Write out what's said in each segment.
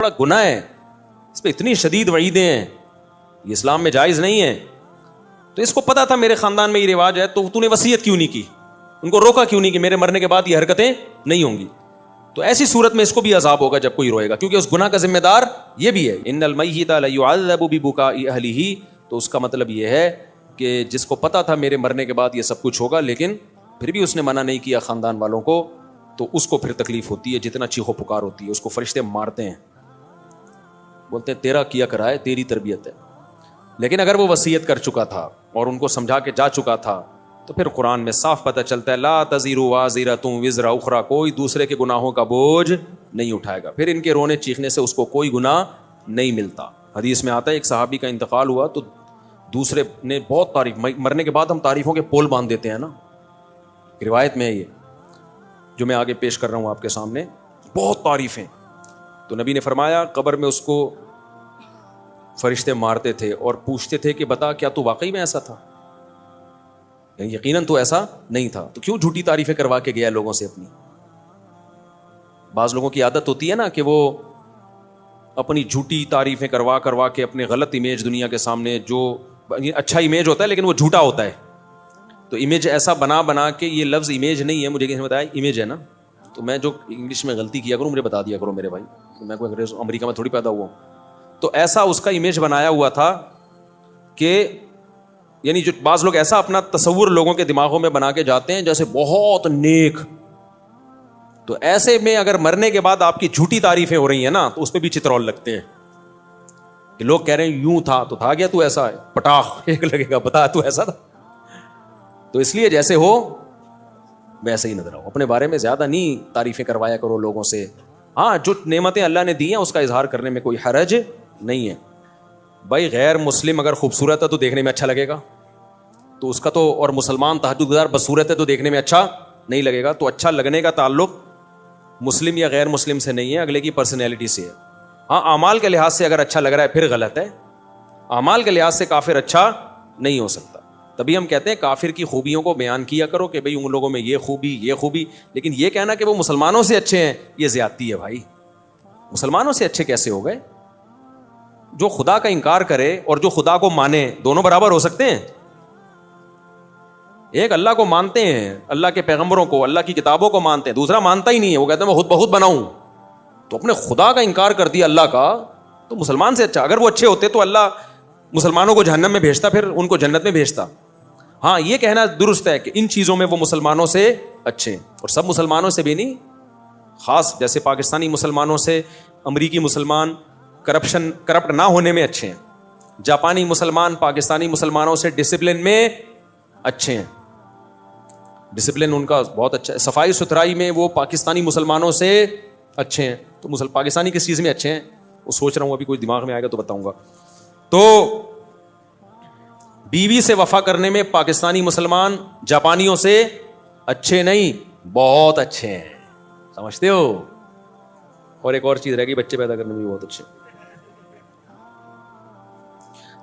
بڑا گناہ ہے, اس پہ اتنی شدید وعیدیں ہیں, یہ اسلام میں جائز نہیں ہے. تو اس کو پتا تھا میرے خاندان میں یہ رواج ہے, تو نے وصیت کیوں نہیں کی, ان کو روکا کیوں نہیں کہ میرے مرنے کے بعد یہ حرکتیں نہیں ہوں گی. تو ایسی صورت میں اس کو بھی عذاب ہوگا جب کوئی روئے گا, کیونکہ اس گناہ کا ذمہ دار یہ بھی ہے. ان المیت لیعذب ببکاء اہلہ, تو اس کا مطلب یہ ہے کہ جس کو پتا تھا میرے مرنے کے بعد یہ سب کچھ ہوگا لیکن پھر بھی اس نے منع نہیں کیا خاندان والوں کو, تو اس کو پھر تکلیف ہوتی ہے جتنا چیخو پکار ہوتی ہے. اس کو فرشتے مارتے ہیں, بولتے ہیں تیرا کیا کرا ہے, تیری تربیت ہے. لیکن اگر وہ وصیت کر چکا تھا اور ان کو سمجھا کے جا چکا تھا تو پھر قرآن میں صاف پتہ چلتا ہے لا تزر وازرۃ وزر اخری, کوئی دوسرے کے گناہوں کا بوجھ نہیں اٹھائے گا. پھر ان کے رونے چیخنے سے اس کو کوئی گناہ نہیں ملتا. حدیث میں آتا ہے ایک صحابی کا انتقال ہوا تو دوسرے نے بہت تعریف, مرنے کے بعد ہم تعریفوں کے پول باندھ دیتے ہیں نا, روایت میں ہے یہ جو میں آگے پیش کر رہا ہوں آپ کے سامنے, بہت تعریفیں. تو نبی نے فرمایا قبر میں اس کو فرشتے مارتے تھے اور پوچھتے تھے کہ بتا کیا تو واقعی میں ایسا تھا, یقیناً تو ایسا نہیں تھا, تو کیوں جھوٹی تعریفیں کروا کے گیا لوگوں سے اپنی. بعض لوگوں کی عادت ہوتی ہے نا کہ وہ اپنی جھوٹی تعریفیں کروا کے اپنے غلط امیج دنیا کے سامنے, جو اچھا امیج ہوتا ہے لیکن وہ جھوٹا ہوتا ہے, تو امیج ایسا بنا کے, یہ لفظ امیج نہیں ہے, مجھے کسی نے بتایا امیج ہے نا, تو میں جو انگلش میں غلطی کیا کروں مجھے بتا دیا کرو میرے بھائی, میں کوئی انگریز امریکہ میں تھوڑی پیدا ہوا ہوں. تو ایسا اس کا امیج بنایا ہوا تھا کہ یعنی جو بعض لوگ ایسا اپنا تصور لوگوں کے دماغوں میں بنا کے جاتے ہیں جیسے بہت نیک, تو ایسے میں اگر مرنے کے بعد آپ کی جھوٹی تعریفیں ہو رہی ہیں نا تو اس پہ بھی چترول لگتے ہیں کہ لوگ کہہ رہے ہیں یوں تھا تو تھا, گیا تو ایسا ہے, پٹاخ ایک لگے گا بتا تو ایسا تھا. تو اس لیے جیسے ہو ویسے ہی نظر آؤ, اپنے بارے میں زیادہ نہیں تعریفیں کروایا کرو لوگوں سے. ہاں جو نعمتیں اللہ نے دی ہیں اس کا اظہار کرنے میں کوئی حرج نہیں ہے. بھائی غیر مسلم اگر خوبصورت ہے تو دیکھنے میں اچھا لگے گا, تو اس کا تو, اور مسلمان تہجد گزار بدصورت ہے تو دیکھنے میں اچھا نہیں لگے گا. تو اچھا لگنے کا تعلق مسلم یا غیر مسلم سے نہیں ہے, اگلے کی پرسنالٹی سے ہے. ہاں اعمال کے لحاظ سے اگر اچھا لگ رہا ہے پھر غلط ہے, اعمال کے لحاظ سے کافر اچھا نہیں ہو سکتا. تبھی ہم کہتے ہیں کافر کی خوبیوں کو بیان کیا کرو کہ بھئی ان لوگوں میں یہ خوبی, لیکن یہ کہنا کہ وہ مسلمانوں سے اچھے ہیں یہ زیادتی ہے بھائی. مسلمانوں سے اچھے کیسے ہو گئے؟ جو خدا کا انکار کرے اور جو خدا کو مانے دونوں برابر ہو سکتے ہیں؟ ایک اللہ کو مانتے ہیں, اللہ کے پیغمبروں کو, اللہ کی کتابوں کو مانتے ہیں, دوسرا مانتا ہی نہیں ہے, وہ کہتے ہیں میں خود بخود بناؤں. تو اپنے خدا کا انکار کر دیا اللہ کا, تو مسلمان سے اچھا. اگر وہ اچھے ہوتے تو اللہ مسلمانوں کو جہنم میں بھیجتا, پھر ان کو جنت میں بھیجتا. ہاں یہ کہنا درست ہے کہ ان چیزوں میں وہ مسلمانوں سے اچھے ہیں, اور سب مسلمانوں سے بھی نہیں, خاص جیسے پاکستانی مسلمانوں سے امریکی مسلمان کرپٹ نہ ہونے میں اچھے ہیں, جاپانی مسلمان پاکستانی مسلمانوں سے ڈسپلن میں اچھے ہیں, ڈسپلن ان کا بہت اچھا ہے, صفائی ستھرائی میں وہ پاکستانی مسلمانوں سے اچھے ہیں. تو پاکستانی کس چیز میں اچھے ہیں وہ سوچ رہا ہوں, ابھی کوئی دماغ میں آئے گا تو بتاؤں گا. تو بیوی سے وفا کرنے میں پاکستانی مسلمان جاپانیوں سے اچھے نہیں, بہت اچھے ہیں, سمجھتے ہو. اور ایک اور چیز رہ گئی, بچے پیدا کرنے میں بھی بہت اچھے.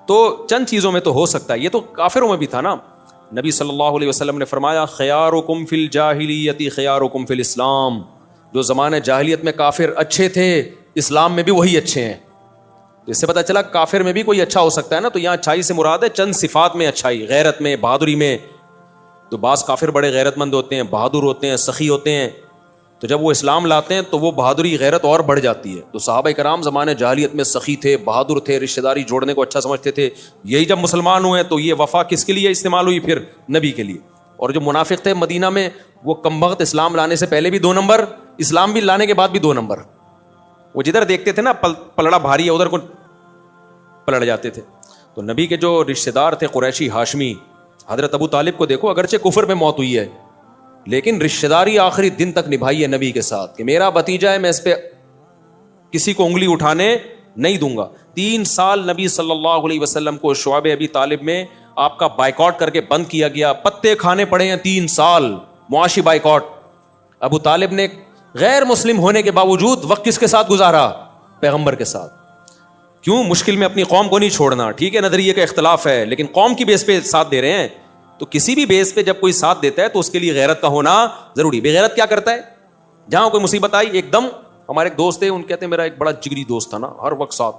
تو چند چیزوں میں تو ہو سکتا ہے, یہ تو کافروں میں بھی تھا نا. نبی صلی اللہ علیہ وسلم نے فرمایا خیارکم فی الجاہلیت خیارکم فی الاسلام, جو زمانے جاہلیت میں کافر اچھے تھے اسلام میں بھی وہی اچھے ہیں. تو اس سے پتہ چلا کافر میں بھی کوئی اچھا ہو سکتا ہے نا. تو یہاں اچھائی سے مراد ہے چند صفات میں اچھائی, غیرت میں, بہادری میں. تو بعض کافر بڑے غیرت مند ہوتے ہیں, بہادر ہوتے ہیں, سخی ہوتے ہیں, تو جب وہ اسلام لاتے ہیں تو وہ بہادری غیرت اور بڑھ جاتی ہے. تو صحابہ کرام زمانے جاہلیت میں سخی تھے, بہادر تھے, رشتہ داری جوڑنے کو اچھا سمجھتے تھے. یہی جب مسلمان ہوئے تو یہ وفا کس کے لیے استعمال ہوئی؟ پھر نبی کے لیے. اور جو منافق تھے مدینہ میں وہ کمبخت اسلام لانے سے پہلے بھی 2 نمبر, اسلام بھی لانے کے بعد بھی 2 نمبر. وہ جدھر دیکھتے تھے نا پلڑا بھاری ہے ادھر کو پلٹ جاتے تھے. تو نبی کے جو رشتہ دار تھے قریشی ہاشمی, حضرت ابو طالب کو دیکھو, اگرچہ کفر میں موت ہوئی ہے لیکن رشتہ داری آخری دن تک نبھائی ہے نبی کے ساتھ کہ میرا بھتیجا ہے, میں اس پہ کسی کو انگلی اٹھانے نہیں دوں گا. 3 سال نبی صلی اللہ علیہ وسلم کو شعب ابی طالب میں آپ کا بائیکاٹ کر کے بند کیا گیا, پتے کھانے پڑے ہیں 3 سال معاشی بائیکاٹ. ابو طالب نے غیر مسلم ہونے کے باوجود وقت کس کے ساتھ گزارا؟ پیغمبر کے ساتھ. کیوں؟ مشکل میں اپنی قوم کو نہیں چھوڑنا. ٹھیک ہے نظریے کا اختلاف ہے لیکن قوم کی بیس پہ ساتھ دے رہے ہیں. تو کسی بھی بیس پہ جب کوئی ساتھ دیتا ہے تو اس کے لیے غیرت کا ہونا ضروری. بے غیرت کیا کرتا ہے؟ جہاں کوئی مصیبت آئی ایک دم ہمارے ایک دوست تھے, ان کہتے ہیں میرا ایک بڑا جگری دوست تھا نا, ہر وقت ساتھ.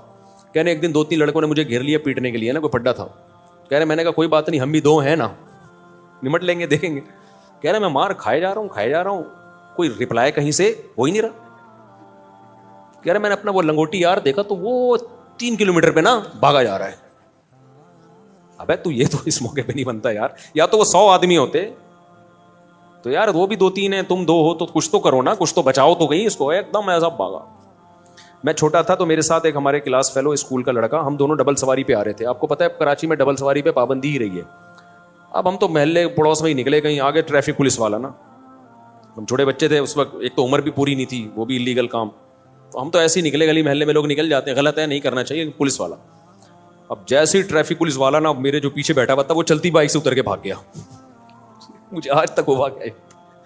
کہنے ایک دن 2-3 لڑکوں نے مجھے گھیر لیا پیٹنے کے لیے نا, کوئی پھڈا تھا. کہہ رہے میں نے کہا کوئی بات نہیں, ہم بھی 2 ہیں نا, نمٹ لیں گے, دیکھیں گے. کہہ رہے میں مار کھائے جا رہا ہوں, کوئی رپلائی کہیں سے ہو ہی نہیں رہا. کہہ رہے میں نے اپنا وہ لنگوٹی یار دیکھا تو وہ 3 کلومیٹر پہ نا بھاگا جا رہا ہے. ابے تو یہ تو اس موقع پہ نہیں بنتا یار, یا تو وہ 100 آدمی ہوتے تو یار وہ بھی 2-3 ہیں, تم 2 ہو تو کچھ تو کرو نا, کچھ تو بچاؤ تو کہیں اس کو. ایک دم ایسا بھاگا. میں چھوٹا تھا تو میرے ساتھ ایک ہمارے کلاس فیلو اسکول کا لڑکا, ہم دونوں ڈبل سواری پہ آ رہے تھے. آپ کو پتا ہے کراچی میں ڈبل سواری پہ پابندی ہی رہی ہے. اب ہم تو محلے پڑوس میں ہی نکلے, کہیں آگے ٹریفک پولیس والا نا, ہم چھوٹے بچے تھے اس وقت, ایک تو عمر بھی پوری نہیں تھی, وہ بھی انلیگل کام, تو ہم تو ایسے ہی نکلے, گلی محلے میں لوگ نکل جاتے ہیں, غلط ہے نہیں کرنا چاہیے, پولیس والا. اب جیسے ہی ٹریفک پولیس والا نا میرے جو پیچھے بیٹھا ہوا تھا وہ چلتی بائک سے اتر کے بھاگ گیا. مجھے آج تک وہ بھاگ گیا,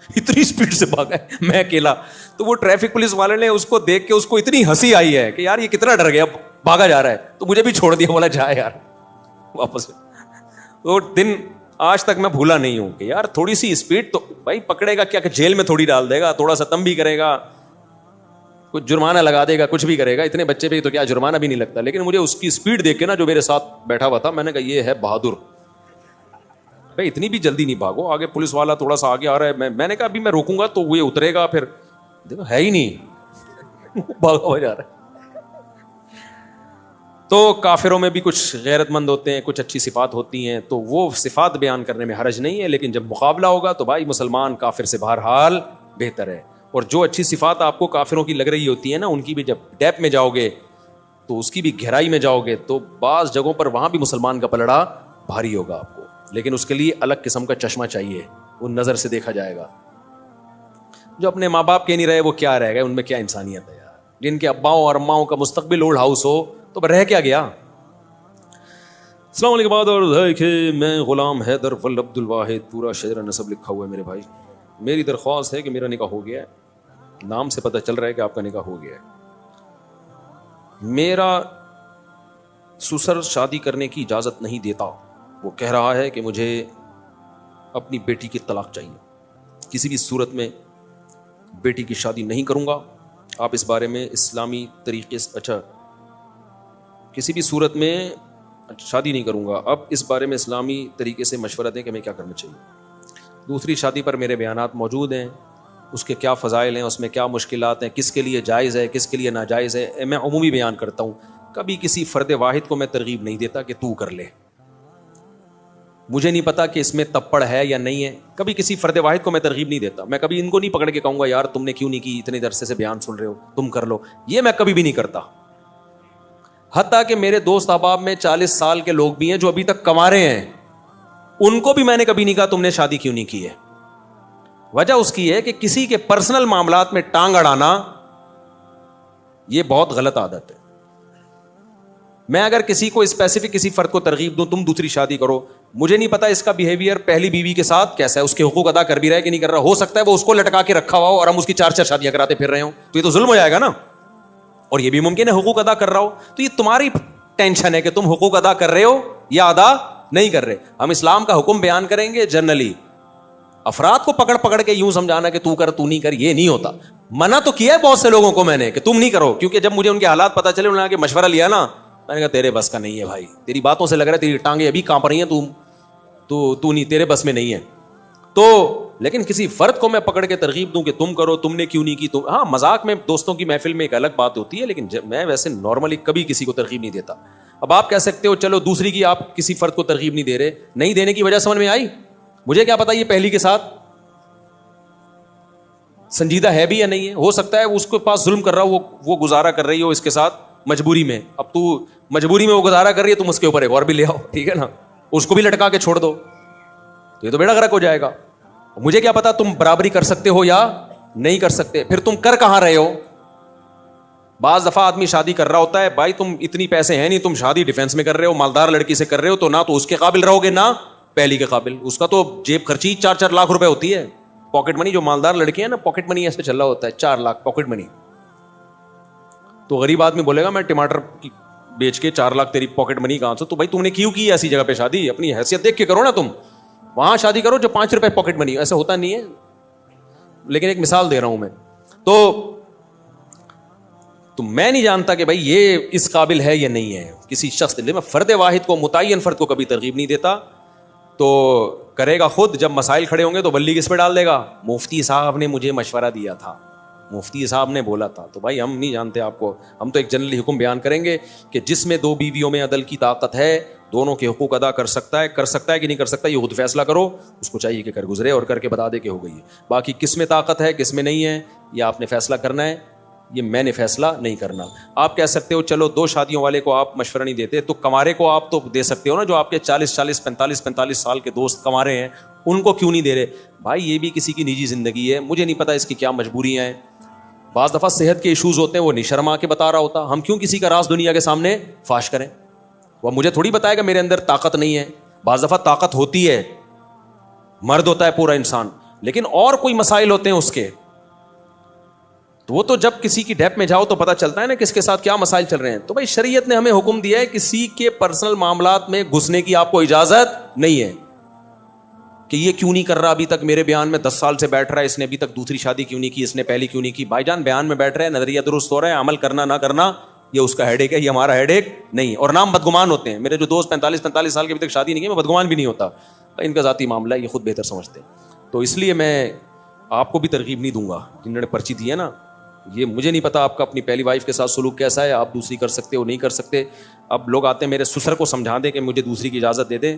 اتنی اسپیڈ سے بھاگا ہے, میں اکیلا. تو وہ ٹریفک پولیس والے نے اس کو دیکھ کے اس کو اتنی ہنسی آئی ہے کہ یار یہ کتنا ڈر گیا, بھاگا جا رہا ہے, تو مجھے بھی چھوڑ دیا, بولا جائے یار واپس. وہ دن آج تک میں بھولا نہیں ہوں کہ یار تھوڑی سی اسپیڈ تو بھائی پکڑے گا کیا, کہ جیل میں تھوڑی ڈال دے گا, تھوڑا سا تم بھی کرے گا, کچھ جرمانہ لگا دے گا, کچھ بھی کرے گا. اتنے بچے پہ تو کیا جرمانہ بھی نہیں لگتا. لیکن مجھے اس کی اسپیڈ دیکھ کے نا جو میرے ساتھ بیٹھا ہوا تھا, میں نے کہا یہ ہے بہادر. بھائی اتنی بھی جلدی نہیں بھاگو, آگے پولیس والا تھوڑا سا آگے آ رہا ہے, میں نے کہا ابھی میں روکوں گا تو وہ اترے گا, پھر دیکھو ہے ہی نہیں, بھاگا ہو جا رہا ہے. تو کافروں میں بھی کچھ غیرت مند ہوتے ہیں, کچھ اچھی صفات ہوتی ہیں, تو وہ صفات بیان کرنے میں حرج نہیں ہے. لیکن جب مقابلہ ہوگا تو بھائی مسلمان کافر سے بہرحال بہتر ہے. اور جو اچھی صفات آپ کو کافروں کی لگ رہی ہوتی ہیں نا, ان کی بھی جب ڈیپ میں جاؤ گے تو اس کی بھی گہرائی میں جاؤ گے تو بعض جگہوں پر وہاں بھی مسلمان کا پلڑا بھاری ہوگا آپ کو. لیکن اس کے لیے الگ قسم کا چشمہ چاہیے, وہ نظر سے دیکھا جائے گا. جو اپنے ماں باپ کے نہیں رہے وہ کیا رہ گئے, ان میں کیا انسانیت ہے یار. جن کے اباؤں اور اماؤں کا مستقبل اولڈ ہاؤس ہو تو رہ کیا گیا. السلام علیکم. اور میں غلام حیدر ول عبد الواحد, پورا شجرہ نسب لکھا ہوا ہے میرے بھائی. میری درخواست ہے کہ میرا نکاح ہو گیا ہے, نام سے پتہ چل رہا ہے کہ آپ کا نکاح ہو گیا ہے. میرا سسر شادی کرنے کی اجازت نہیں دیتا, وہ کہہ رہا ہے کہ مجھے اپنی بیٹی کی طلاق چاہیے, کسی بھی صورت میں بیٹی کی شادی نہیں کروں گا. آپ اس بارے میں اسلامی طریقے سے, اچھا کسی بھی صورت میں شادی نہیں کروں گا, اب اس بارے میں اسلامی طریقے سے مشورہ دیں کہ ہمیں کیا کرنا چاہیے. دوسری شادی پر میرے بیانات موجود ہیں, اس کے کیا فضائل ہیں, اس میں کیا مشکلات ہیں, کس کے لیے جائز ہے, کس کے لیے ناجائز ہے. میں عمومی بیان کرتا ہوں, کبھی کسی فرد واحد کو میں ترغیب نہیں دیتا کہ تو کر لے. مجھے نہیں پتا کہ اس میں تپڑ ہے یا نہیں ہے, کبھی کسی فرد واحد کو میں ترغیب نہیں دیتا. میں کبھی ان کو نہیں پکڑ کے کہوں گا یار تم نے کیوں نہیں کی, اتنے عرصے سے بیان سن رہے ہو, تم کر لو. یہ میں کبھی بھی نہیں کرتا. حتیٰ کہ میرے دوست احباب میں 40 سال کے لوگ بھی ہیں جو ابھی تک کنوارے ہیں, ان کو بھی میں نے کبھی نہیں کہا تم نے شادی کیوں نہیں کی ہے. وجہ اس کی ہے کہ کسی کے پرسنل معاملات میں ٹانگ اڑانا یہ بہت غلط عادت ہے. میں اگر کسی کو اسپیسیفک کسی فرد کو ترغیب دوں تم دوسری شادی کرو, مجھے نہیں پتا اس کا بیہیویئر پہلی بیوی کے ساتھ کیسا ہے, اس کے حقوق ادا کر بھی رہا ہے کہ نہیں کر رہا. ہو سکتا ہے وہ اس کو لٹکا کے رکھا ہوا ہو اور ہم اس کی 4 شادیاں کراتے پھر رہے ہوں, تو یہ تو ظلم ہو جائے گا نا. اور یہ بھی ممکن ہے حقوق ادا کر رہا ہو, تو یہ تمہاری ٹینشن ہے کہ تم حقوق ادا کر رہے ہو یا ادا نہیں کر رہے. ہم اسلام کا حکم بیان کریں گے جنرلی, افراد کو پکڑ پکڑ کے یوں سمجھانا کہ تو کر تو نہیں کر, یہ نہیں ہوتا. منع تو کیا ہے بہت سے لوگوں کو میں نے کہ تم نہیں کرو, کیونکہ جب مجھے ان کے حالات پتہ چلے, انہوں نے مشورہ لیا نا, میں نے کہا تیرے بس کا نہیں ہے بھائی, تیری باتوں سے لگ رہا ہے تیری ٹانگیں ابھی کانپ رہی ہیں, تو نہیں, تیرے بس میں نہیں ہے. تو لیکن کسی فرد کو میں پکڑ کے ترغیب دوں کہ تم کرو, تم نے کیوں نہیں کی, تم, ہاں مذاق میں دوستوں کی محفل میں ایک الگ بات ہوتی ہے, لیکن میں ویسے نارملی کبھی کسی کو ترغیب نہیں دیتا. اب آپ کہہ سکتے ہو چلو دوسری کی آپ کسی فرد کو ترغیب نہیں دے رہے, نہیں دینے کی وجہ سمجھ میں آئی. مجھے کیا پتا یہ پہلی کے ساتھ سنجیدہ ہے بھی یا نہیں ہے, ہو سکتا ہے اس کے پاس ظلم کر رہا ہو, وہ گزارا کر رہی ہو اس کے ساتھ مجبوری میں. اب تو مجبوری میں وہ گزارا کر رہی ہے, تم اس کے اوپر ایک اور بھی لے آؤ, ٹھیک ہے نا, اس کو بھی لٹکا کے چھوڑ دو, تو یہ تو بیڑا غرق ہو جائے گا. مجھے کیا پتا تم برابری کر سکتے ہو یا نہیں کر سکتے, پھر تم کر کہاں رہے ہو. بعض دفعہ آدمی شادی کر رہا ہوتا ہے, بھائی تم اتنی پیسے ہیں نہیں, تم شادی ڈیفینس میں کر رہے ہو, مالدار لڑکی سے کر رہے ہو, تو نہ تو اس کے قابل رہو گے نہ پہلی کے قابل. اس کا تو جیب خرچی 4-4 لاکھ روپے ہوتی ہے, پاکٹ منی. جو مالدار لڑکی ہے نا, پاکٹ منی ایسے چل رہا ہوتا ہے 4 لاکھ پاکٹ منی. تو غریب آدمی بولے گا میں ٹماٹر بیچ کے 4 لاکھ تیری پاکٹ منی کہاں سے, تو بھائی تم نے کیوں کی ایسی جگہ پہ شادی, اپنی حیثیت دیکھ کے کرو نا. تم وہاں شادی کرو جو 5 روپے پاکٹ منی, ایسا ہوتا نہیں ہے, لیکن ایک مثال دے رہا ہوں میں. تو تو میں نہیں جانتا کہ بھائی یہ اس قابل ہے یا نہیں ہے کسی شخص. میں فرد واحد کو, متعین فرد کو کبھی ترغیب نہیں دیتا. تو کرے گا خود, جب مسائل کھڑے ہوں گے تو بلی کس پہ ڈال دے گا, مفتی صاحب نے مجھے مشورہ دیا تھا, مفتی صاحب نے بولا تھا. تو بھائی ہم نہیں جانتے آپ کو, ہم تو ایک جنرلی حکم بیان کریں گے کہ جس میں 2 بیویوں میں عدل کی طاقت ہے, دونوں کے حقوق ادا کر سکتا ہے کہ نہیں کر سکتا, یہ خود فیصلہ کرو. اس کو چاہیے کہ کر گزرے اور کر کے بتا دے کہ ہو گئی ہے. باقی کس میں طاقت ہے کس میں نہیں ہے یہ آپ نے فیصلہ کرنا ہے, یہ میں نے فیصلہ نہیں کرنا. آپ کہہ سکتے ہو چلو 2 شادیوں والے کو آپ مشورہ نہیں دیتے, تو کمارے کو آپ تو دے سکتے ہو نا, جو آپ کے 45 سال کے دوست کمارے ہیں ان کو کیوں نہیں دے رہے؟ بھائی یہ بھی کسی کی نجی زندگی ہے, مجھے نہیں پتا اس کی کیا مجبوریاں ہیں. بعض دفعہ صحت کے ایشوز ہوتے ہیں, وہ نہیں شرما کے بتا رہا ہوتا, ہم کیوں کسی کا راز دنیا کے سامنے فاش کریں؟ وہ مجھے تھوڑی بتائے گا میرے اندر طاقت نہیں ہے. بعض دفعہ طاقت ہوتی ہے, مرد ہوتا ہے پورا انسان, لیکن اور کوئی مسائل ہوتے ہیں اس کے, تو وہ تو جب کسی کی ڈیپ میں جاؤ تو پتہ چلتا ہے نا کس کے ساتھ کیا مسائل چل رہے ہیں. تو بھائی شریعت نے ہمیں حکم دیا ہے کسی کے پرسنل معاملات میں گھسنے کی آپ کو اجازت نہیں ہے کہ یہ کیوں نہیں کر رہا ابھی تک, میرے بیان میں 10 سال سے بیٹھ رہا ہے, اس نے ابھی تک دوسری شادی کیوں نہیں کی, اس نے پہلی کیوں نہیں کی. بھائی جان بیان میں بیٹھ رہے ہیں, نظریہ درست ہو رہا ہے, عمل کرنا نہ کرنا یہ اس کا ہیڈ ایک ہے, یہ ہمارا ہیڈ ایک نہیں. اور نام بدگمان ہوتے ہیں. میرے جو دوست 45 سال کے ابھی تک شادی نہیں کی, میں بدگمان بھی نہیں ہوتا, ان کا ذاتی معاملہ ہے, یہ خود بہتر سمجھتے ہیں. تو اس لیے میں آپ کو بھی ترغیب نہیں دوں گا جنہوں نے پرچی دی ہے نا. یہ مجھے نہیں پتا آپ کا اپنی پہلی وائف کے ساتھ سلوک کیسا ہے, آپ دوسری کر سکتے ہو نہیں کر سکتے. اب لوگ آتے ہیں میرے سسر کو سمجھا دیں کہ مجھے دوسری کی اجازت دے دیں.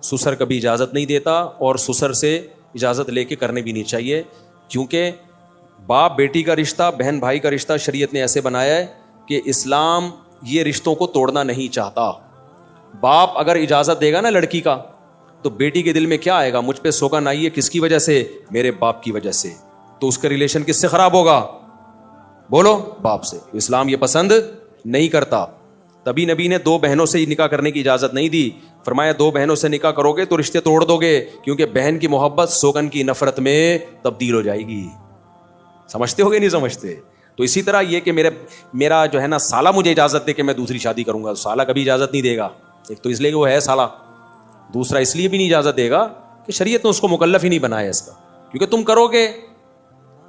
سسر کبھی اجازت نہیں دیتا, اور سسر سے اجازت لے کے کرنے بھی نہیں چاہیے, کیونکہ باپ بیٹی کا رشتہ, بہن بھائی کا رشتہ شریعت نے ایسے بنایا ہے کہ اسلام یہ رشتوں کو توڑنا نہیں چاہتا. باپ اگر اجازت دے گا نا لڑکی کا, تو بیٹی کے دل میں کیا آئے گا, مجھ پہ سوگن آئی ہے کس کی وجہ سے, میرے باپ کی وجہ سے. تو اس کا ریلیشن کس سے خراب ہوگا, بولو, باپ سے. اسلام یہ پسند نہیں کرتا. تبھی نبی نے 2 بہنوں سے نکاح کرنے کی اجازت نہیں دی. فرمایا 2 بہنوں سے نکاح کرو گے تو رشتے توڑ دو گے, کیونکہ بہن کی محبت سوگن کی نفرت میں تبدیل ہو جائے گی. سمجھتے ہو گے نہیں سمجھتے؟ تو اسی طرح یہ کہ میرا جو ہے نا سالہ مجھے اجازت دے کہ میں دوسری شادی کروں گا, سالہ کبھی اجازت نہیں دے گا. ایک تو اس لیے کہ وہ ہے سالہ, دوسرا اس لیے بھی نہیں اجازت دے گا کہ شریعت نے اس کو مکلف ہی نہیں بنایا اس کا. کیونکہ تم کرو گے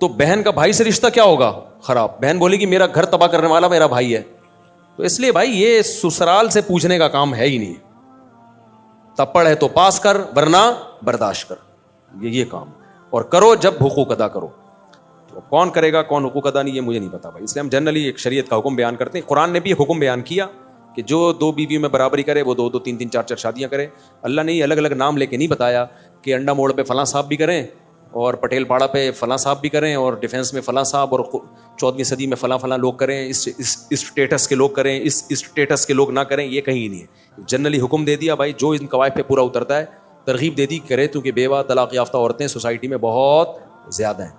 تو بہن کا بھائی سے رشتہ کیا ہوگا, خراب. بہن بولے گی میرا گھر تباہ کرنے والا میرا بھائی ہے. تو اس لیے بھائی یہ سسرال سے پوچھنے کا کام ہے ہی نہیں. تپڑ ہے تو پاس کر, ورنہ برداشت کر, یہ کام. اور کرو جب حقوق ادا کرو. تو کون کرے گا کون حقوق ادا نہیں, یہ مجھے نہیں پتا بھائی. اس لیے ہم جنرلی ایک شریعت کا حکم بیان کرتے ہیں. قرآن نے بھی ایک حکم بیان کیا کہ جو 2 بیویوں میں برابری کرے وہ 2 3 4 شادیاں کرے. اللہ نے یہ الگ الگ نام لے کے نہیں بتایا کہ انڈا موڑ پہ فلاں صاحب بھی کریں, اور پٹیل پاڑا پہ فلاں صاحب بھی کریں, اور ڈیفینس میں فلاں صاحب, اور 14ویں صدی میں فلاں لوگ کریں, اس اسٹیٹس کے لوگ کریں, اس اسٹیٹس کے لوگ نہ کریں. یہ کہیں نہیں ہے. جنرلی حکم دے دیا بھائی جو ان قواعد پہ پورا اترتا ہے, ترغیب دے دی کرے, کیونکہ بیوہ طلاق یافتہ عورتیں سوسائٹی میں بہت زیادہ ہیں.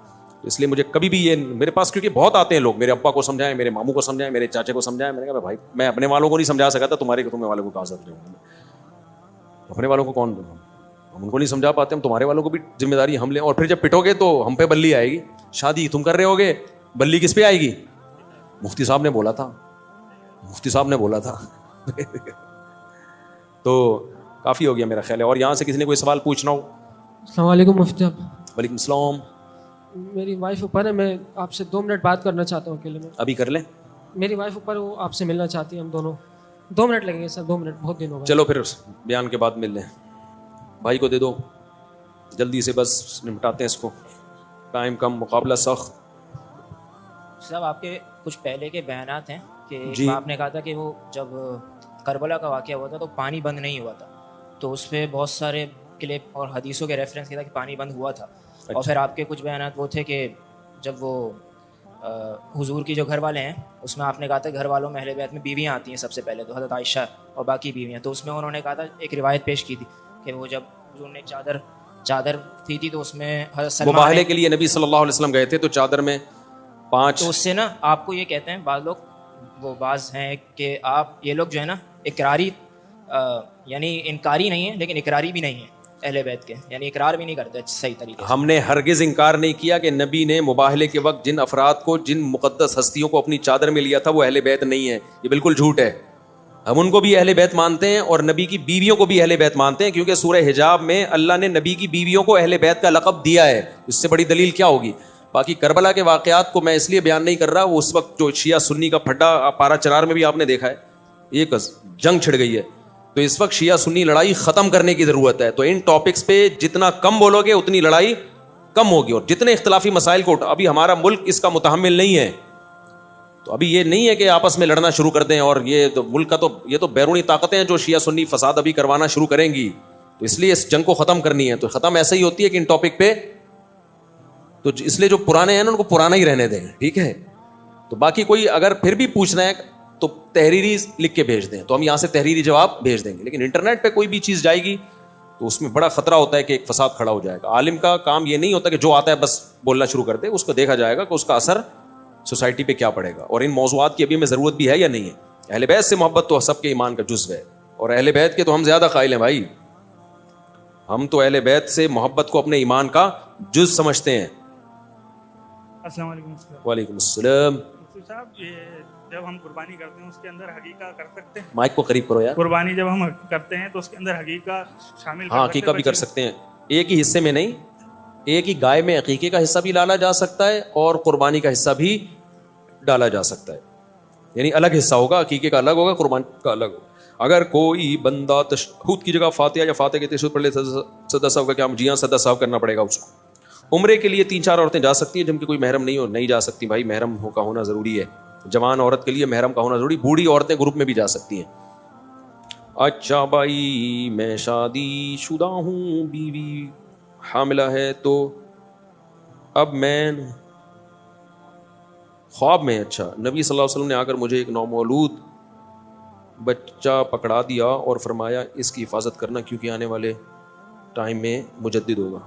تو اس لیے مجھے کبھی بھی یہ میرے پاس, کیونکہ بہت آتے ہیں لوگ, میرے ابا کو سمجھائیں, میرے ماموں کو سمجھائیں, میرے چاچے کو سمجھائیں. میں نے کہا بھائی میں اپنے والوں کو نہیں سمجھا سکا تھا, تمہارے والوں کو کہاں سمجھاؤں گا, اپنے والوں کو کون دوں گا, ہم ان کو نہیں سمجھا پاتے, ہم تمہارے والوں کو بھی ذمہ داری ہم لیں. اور پھر جب پٹو گے تو ہم پہ بلی آئے گی. شادی تم کر رہے ہوگے, بلی کس پہ آئے گی؟ مفتی صاحب نے بولا تھا, مفتی صاحب نے بولا تھا. تو کافی ہو گیا میرا خیال ہے. اور یہاں سے کسی نے کوئی سوال پوچھنا ہو؟ السلام علیکم مفتی صاحب. وعلیکم السلام. میری وائف اوپر ہے, میں آپ سے 2 منٹ بات کرنا چاہتا ہوں اکیلے میں. ابھی کر لیں. میری وائف اوپر, وہ آپ سے ملنا چاہتی ہے, ہم دونوں 2 منٹ لگیں گے سر, 2 منٹ بہت دن ہو گئے. چلو پھر بیان کے بعد مل لیں. بھائی کو دے دو جلدی سے, بس نمٹاتے ہیں اس کو, ٹائم کم, مقابلہ سخت. صاحب آپ کے کچھ پہلے کے بیانات ہیں کہ جی. آپ نے کہا تھا کہ وہ جب کربلا کا واقعہ ہوا تھا تو پانی بند نہیں ہوا تھا, تو اس پہ بہت سارے کلپ اور حدیثوں کے ریفرنس کیا تھا کہ پانی بند ہوا تھا. اور پھر آپ کے کچھ بیانات وہ تھے کہ جب وہ حضور کی جو گھر والے ہیں اس میں آپ نے کہا تھا گھر والوں میں اہل بیت میں بیویاں آتی ہیں سب سے پہلے, تو حضرت عائشہ اور باقی بیویاں. تو اس میں انہوں نے کہا تھا, ایک روایت پیش کی تھی کہ وہ جب حضور نے چادر تھی تو اس میں حضرت سلمان مباہلے کے لیے نبی صلی اللہ علیہ وسلم گئے تھے, تو چادر میں 5. تو اس سے نا آپ کو یہ کہتے ہیں بعض لوگ, وہ بعض ہیں کہ آپ یہ لوگ جو ہے نا اقراری, یعنی انکاری نہیں ہے لیکن اقراری بھی نہیں ہے اہل بیت کے, یعنی اقرار بھی نہیں کرتے صحیح طریقے سے. ہم نے ہرگز انکار نہیں کیا کہ نبی نے مباہلے کے وقت جن افراد کو, جن مقدس ہستیوں کو اپنی چادر میں لیا تھا وہ اہل بیت نہیں ہے. یہ بالکل جھوٹ ہے. ہم ان کو بھی اہل بیت مانتے ہیں اور نبی کی بیویوں کو بھی اہل بیت مانتے ہیں, کیونکہ سورہ حجاب میں اللہ نے نبی کی بیویوں کو اہل بیت کا لقب دیا ہے. اس سے بڑی دلیل کیا ہوگی؟ باقی کربلا کے واقعات کو میں اس لیے بیان نہیں کر رہا, وہ اس وقت جو شیعہ سنی کا پھڈا پارا چنار میں بھی آپ نے دیکھا ہے, ایک جنگ چھڑ گئی ہے, تو اس وقت شیعہ سنی لڑائی ختم کرنے کی ضرورت ہے. تو ان ٹاپکس پہ جتنا کم بولو گے اتنی لڑائی کم ہوگی, اور جتنے اختلافی مسائل کو ابھی ہمارا ملک اس کا متحمل نہیں ہے, تو ابھی یہ نہیں ہے کہ آپس میں لڑنا شروع کر دیں, اور یہ تو ملک کا تو یہ تو بیرونی طاقتیں ہیں جو شیعہ سنی فساد ابھی کروانا شروع کریں گی, تو اس لیے اس جنگ کو ختم کرنی ہے. تو ختم ایسے ہی ہوتی ہے کہ ان ٹاپک پہ, تو اس لیے جو پرانے ہیں نا ان کو پرانا ہی رہنے دیں, ٹھیک ہے. تو باقی کوئی اگر پھر بھی پوچھنا ہے تو تحریری لکھ کے بھیج دیں, تو ہم یہاں سے تحریری جواب بھیج دیں گے. لیکن انٹرنیٹ پہ کوئی بھی چیز جائے گی تو اس میں بڑا خطرہ ہوتا ہے کہ ایک فساد کھڑا ہو جائے گا. عالم کا کام یہ نہیں ہوتا کہ جو آتا ہے بس بولنا شروع کر دے, اس کو دیکھا جائے گا کہ اس کا اثر سوسائٹی پہ کیا پڑے گا, اور ان موضوعات کی ابھی ہمیں ضرورت بھی ہے یا نہیں ہے. اہل بیت سے محبت تو سب کے ایمان کا جزو ہے, اور اہل بیت کے تو ہم زیادہ قائل ہیں بھائی, ہم تو اہل بیت سے محبت کو اپنے ایمان کا جز سمجھتے ہیں. السلام علیکم. وعلیکم السلام. مفتی صاحب, یہ جب ہم قربانی کرتے ہیں اس کے اندر حقیقہ کر سکتے ہیں؟ مائک کو قریب کرو یار. قربانی جب ہم کرتے ہیں تو اس کے اندر حقیقہ شامل ہاں عقیقہ بھی کر سکتے ہیں, ایک ہی حصے میں نہیں, ایک ہی گائے میں عقیقے کا حصہ بھی ڈالا جا سکتا ہے اور قربانی کا حصہ بھی ڈالا جا سکتا ہے. یعنی الگ حصہ ہوگا, عقیقے کا الگ ہوگا, قربانی کا الگ ہوگا. اگر کوئی بندہ تشہد کی جگہ فاتحہ یا فاتحہ کے تشہد پڑھ لے, سدا صاحب کا کیا جی ہاں سدا صاحب کرنا پڑے گا اس کو. عمرے کے لیے 3-4 عورتیں جا سکتی ہیں جن کی کوئی محرم نہیں ہو, نہیں جا سکتی بھائی, محرم کا ہونا ضروری ہے. جوان عورت کے لیے محرم کا ہونا ضروری, بوڑھی عورتیں گروپ میں بھی جا سکتی ہیں. اچھا بھائی میں شادی شدہ ہوں, بیوی حاملہ ہے, تو اب میں خواب میں اچھا نبی صلی اللہ علیہ وسلم نے آ کر مجھے ایک نومولود بچہ پکڑا دیا اور فرمایا اس کی حفاظت کرنا کیونکہ آنے والے ٹائم میں مجدد ہوگا.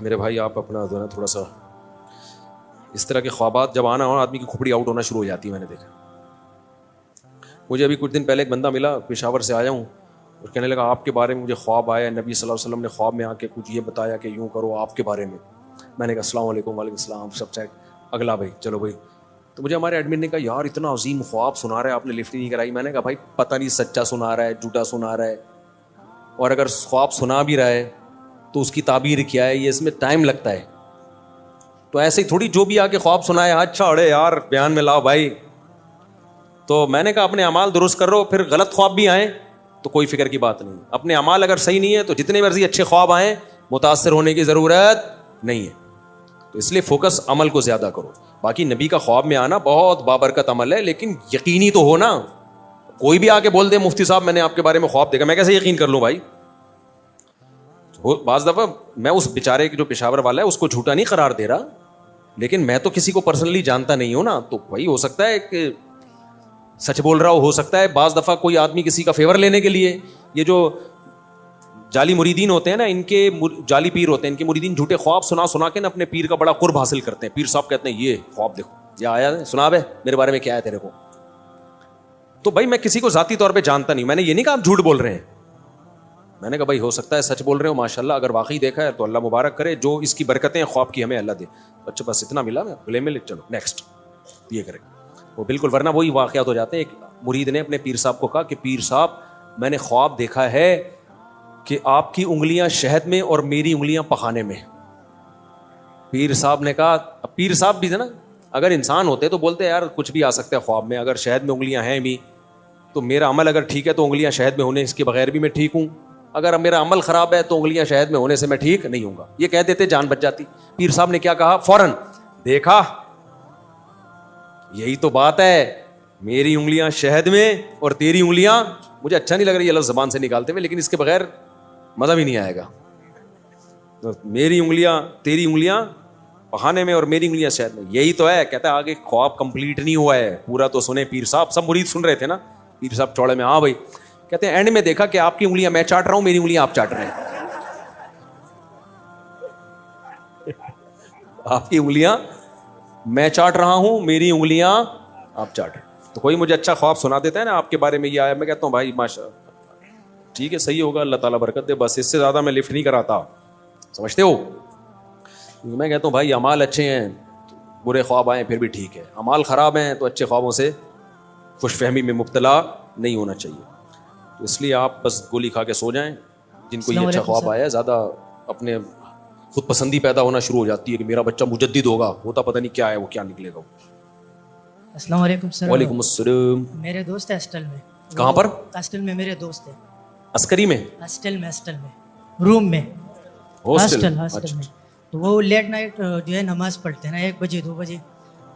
میرے بھائی آپ اپنا جو ہے نا تھوڑا سا اس طرح کے خوابات جب آنا ہو آدمی کی کھوپڑی آؤٹ ہونا شروع ہو جاتی ہے. میں نے دیکھا, مجھے ابھی کچھ دن پہلے ایک بندہ ملا, پشاور سے آیا ہوں, اور کہنے لگا آپ کے بارے میں مجھے خواب آیا, نبی صلی اللہ علیہ وسلم نے خواب میں آ کے کچھ یہ بتایا کہ یوں کرو آپ کے بارے میں. میں نے کہا السلام علیکم. وعلیکم السلام. سب چیک اگلا بھائی چلو بھائی. تو مجھے ہمارے ایڈمن نے کہا یار اتنا عظیم خواب سنا رہا ہے, آپ نے لفٹ نہیں کرائی. میں نے کہا بھائی پتہ نہیں سچا سنا رہا ہے جھوٹا سنا رہا ہے, اور اگر خواب سنا بھی رہا ہے تو اس کی تعبیر کیا ہے, یہ اس میں ٹائم لگتا ہے. تو ایسے ہی تھوڑی جو بھی آ کے خواب سنائے اچھا اڑے یار بیان میں لاؤ بھائی. تو میں نے کہا اپنے اعمال درست کرو, پھر غلط خواب بھی آئیں تو کوئی فکر کی بات نہیں. اپنے اعمال اگر صحیح نہیں ہے تو جتنے مرضی اچھے خواب آئیں متاثر ہونے کی ضرورت نہیں ہے. تو اس لیے فوکس عمل کو زیادہ کرو. باقی نبی کا خواب میں آنا بہت بابرکت عمل ہے, لیکن یقینی تو ہو نا. کوئی بھی آ کے بول دے مفتی صاحب میں نے آپ کے بارے میں خواب دیکھا, میں کیسے یقین کر لوں بھائی. بعض دفعہ میں اس بیچارے جو پشاور والا ہے اس کو جھوٹا نہیں قرار دے رہا, لیکن میں تو کسی کو پرسنلی جانتا نہیں ہوں نا, تو وہی ہو سکتا ہے کہ سچ بول رہا ہو سکتا ہے. بعض دفعہ کوئی آدمی کسی کا فیور لینے کے لیے, یہ جو جعلی مریدین ہوتے ہیں نا, ان کے جعلی پیر ہوتے ہیں, ان کے مریدین جھوٹے خواب سنا سنا کے نا اپنے پیر کا بڑا قرب حاصل کرتے ہیں. پیر صاحب کہتے ہیں یہ خواب دیکھو, یہ آیا سنا بے میرے بارے میں کیا ہے تیرے کو. تو بھائی میں کسی کو ذاتی طور پہ جانتا نہیں, میں نے یہ نہیں کہا آپ جھوٹ بول رہے ہیں, میں نے کہا بھائی ہو سکتا ہے سچ بول رہے ہو, ماشاءاللہ اگر واقعی دیکھا ہے تو اللہ مبارک کرے, جو اس کی برکتیں خواب کی ہمیں اللہ دے. اچھا بس اتنا ملا, میں بلے میں چلو نیکسٹ یہ کرے وہ بالکل, ورنہ وہی واقعات ہو جاتے ہیں. ایک مرید نے اپنے پیر صاحب کو کہا کہ پیر صاحب میں نے خواب دیکھا ہے کہ آپ کی انگلیاں شہد میں اور میری انگلیاں پخانے میں. پیر صاحب نے کہا, پیر صاحب بھی تھے نا, اگر انسان ہوتے تو بولتے یار کچھ بھی آ سکتا ہے خواب میں, اگر شہد میں انگلیاں ہیں بھی تو میرا عمل اگر ٹھیک ہے تو انگلیاں شہد میں ہونے اس کے بغیر بھی میں ٹھیک ہوں, اگر میرا عمل خراب ہے تو انگلیاں شہد میں ہونے سے میں ٹھیک نہیں ہوں گا. یہ کہہ دیتے جان بچ جاتی. پیر صاحب نے کیا کہا فوراً, دیکھا یہی تو بات ہے, میری انگلیاں شہد میں اور تیری انگلیاں, مجھے اچھا نہیں لگ رہی یہ لفظ زبان سے نکالتے ہوئے, لیکن اس کے بغیر مزہ بھی نہیں آئے گا. میری انگلیاں تیری انگلیاں پخانے میں اور میری انگلیاں شہد میں, یہی تو ہے. کہتا ہے آگے خواب کمپلیٹ نہیں ہوا ہے, پورا تو سنے پیر صاحب. سب مرید سن رہے تھے نا, پیر صاحب چوڑے میں ہاں بھائی. کہتے ہیں اینڈ میں دیکھا کہ آپ کی انگلیاں میں چاٹ رہا ہوں, میری انگلیاں آپ چاٹ رہے ہیں. آپ کی انگلیاں میں چاٹ رہا ہوں, میری انگلیاں آپ چاٹ رہے ہیں. تو کوئی مجھے اچھا خواب سنا دیتا ہے نا آپ کے بارے میں یہ آیا, میں کہتا ہوں بھائی ماشاء ٹھیک ہے صحیح ہوگا, اللہ تعالیٰ برکت دے, بس اس سے زیادہ میں لفٹ نہیں کراتا, سمجھتے ہو. میں کہتا ہوں بھائی اعمال اچھے ہیں, برے خواب آئیں پھر بھی ٹھیک ہے, اعمال خراب ہیں تو اچھے خوابوں سے خوش فہمی میں مبتلا نہیں ہونا چاہیے. تو اس لیے آپ بس گولی کھا کے سو جائیں. جن کو یہ اچھا خواب آیا ہے زیادہ اپنے خود پسندی پیدا ہونا شروع ہو جاتی ہے کہ میرا بچہ مجدد ہوگا, ہوتا پتہ نہیں کیا ہے, وہ کیا نکلے گا. السلام علیکم سر. وعلیکم السلام. میرے دوست ہے ہاسٹل میں. کہاں پر؟ ہاسٹل میں میرے دوست ہے. عسکری میں؟ ہاسٹل میں روم میں, ہاسٹل میں. تو وہ لیٹ نائٹ جو ہے نماز پڑھتے ہیں نا, 1 بجے 2 بجے.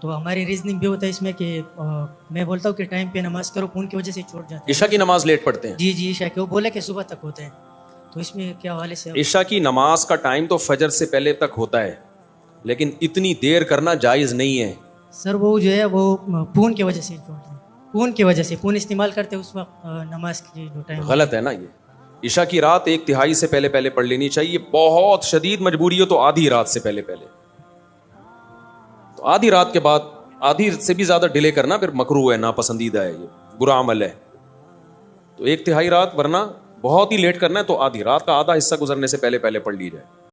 تو ہماری ریزننگ بھی ہوتا ہے اس میں کہ میں بولتا ہوں کہ ٹائم پہ نماز کرو, ان کی وجہ سے چھوٹ جاتے ہیں. عشاء کی نماز لیٹ پڑھتے ہیں؟ جی عشاء کے, وہ بولے کہ صبح تک ہوتے ہیں. تو اس میں کیا حوالے سے؟ عشاء کی نماز کا ٹائم تو فجر سے پہلے تک ہوتا ہے, لیکن اتنی دیر کرنا جائز نہیں ہے. سر وہ جو ہے وہ فون کی وجہ سے چھوڑتے ہیں, فون کی وجہ سے فون استعمال کرتے اس وقت نماز کی جو ٹائم. غلط ہے نا یہ. عشاء کی رات 1/3 سے پہلے پڑھ لینی چاہیے. بہت شدید مجبوری ہو تو آدھی رات سے پہلے. تو آدھی رات کے بعد, آدھی سے بھی زیادہ ڈیلے کرنا پھر مکروہ ہے, ناپسندیدہ ہے, یہ برا عمل ہے. تو 1/3 رات, ورنہ بہت ہی لیٹ کرنا ہے تو آدھی رات کا آدھا حصہ گزرنے سے پہلے پڑھ لی جائے.